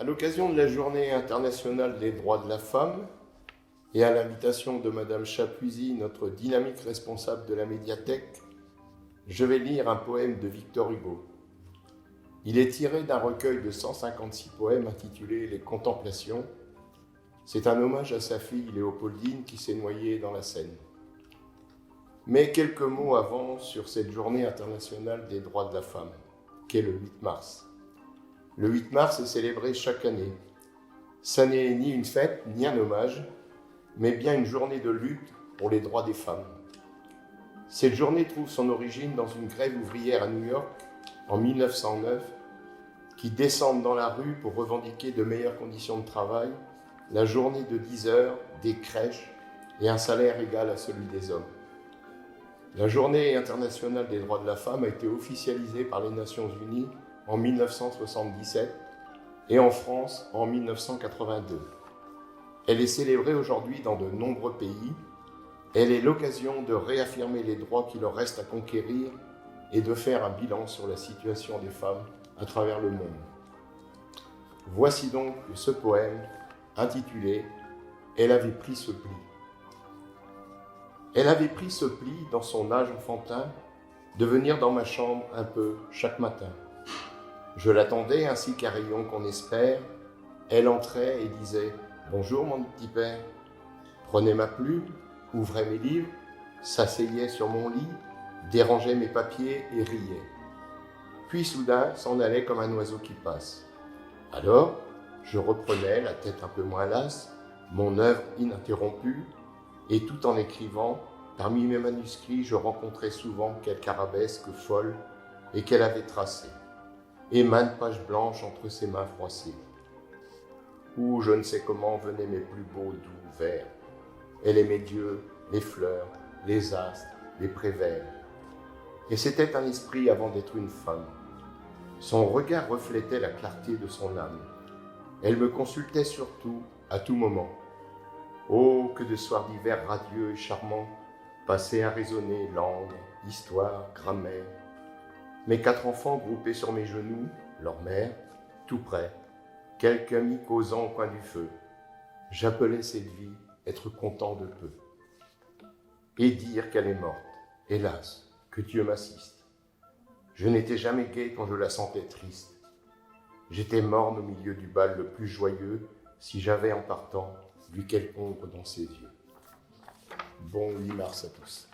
À l'occasion de la Journée internationale des droits de la femme et à l'invitation de Madame Chapuisy, notre dynamique responsable de la médiathèque, je vais lire un poème de Victor Hugo. Il est tiré d'un recueil de 156 poèmes intitulé Les Contemplations. C'est un hommage à sa fille Léopoldine qui s'est noyée dans la Seine. Mais quelques mots avant sur cette Journée internationale des droits de la femme, qu'est le 8 mars. Le 8 mars est célébré chaque année. Ça n'est ni une fête, ni un hommage, mais bien une journée de lutte pour les droits des femmes. Cette journée trouve son origine dans une grève ouvrière à New York en 1909 qui descendent dans la rue pour revendiquer de meilleures conditions de travail, la journée de 10 heures, des crèches et un salaire égal à celui des hommes. La Journée internationale des droits de la femme a été officialisée par les Nations Unies en 1977 et en France en 1982. Elle est célébrée aujourd'hui dans de nombreux pays. Elle est l'occasion de réaffirmer les droits qui leur restent à conquérir et de faire un bilan sur la situation des femmes à travers le monde. Voici donc ce poème intitulé « Elle avait pris ce pli ». Elle avait pris ce pli dans son âge enfantin de venir dans ma chambre un peu chaque matin. Je l'attendais ainsi qu'un rayon qu'on espère. Elle entrait et disait « Bonjour mon petit père », prenait ma plume, ouvrait mes livres, s'asseyait sur mon lit, dérangeait mes papiers et riait. Puis soudain s'en allait comme un oiseau qui passe. Alors, je reprenais, la tête un peu moins lasse, mon œuvre ininterrompue, et tout en écrivant, parmi mes manuscrits, je rencontrais souvent quelque arabesque folle et qu'elle avait tracée, et maintes pages blanches entre ses mains froissées. Où je ne sais comment venaient mes plus beaux doux vers. Elle aimait Dieu, les fleurs, les astres, les prévers. Et c'était un esprit avant d'être une femme. Son regard reflétait la clarté de son âme. Elle me consultait surtout, à tout moment. Oh, que de soirs d'hiver radieux et charmants, passés à raisonner langue, histoire, grammaire. Mes 4 enfants groupés sur mes genoux, leur mère, tout près, quelques amis causant au coin du feu. J'appelais cette vie être content de peu. Et dire qu'elle est morte, hélas, que Dieu m'assiste. Je n'étais jamais gai quand je la sentais triste. J'étais morne au milieu du bal le plus joyeux si j'avais en partant vu quelque ombre dans ses yeux. Bon 8 mars à tous.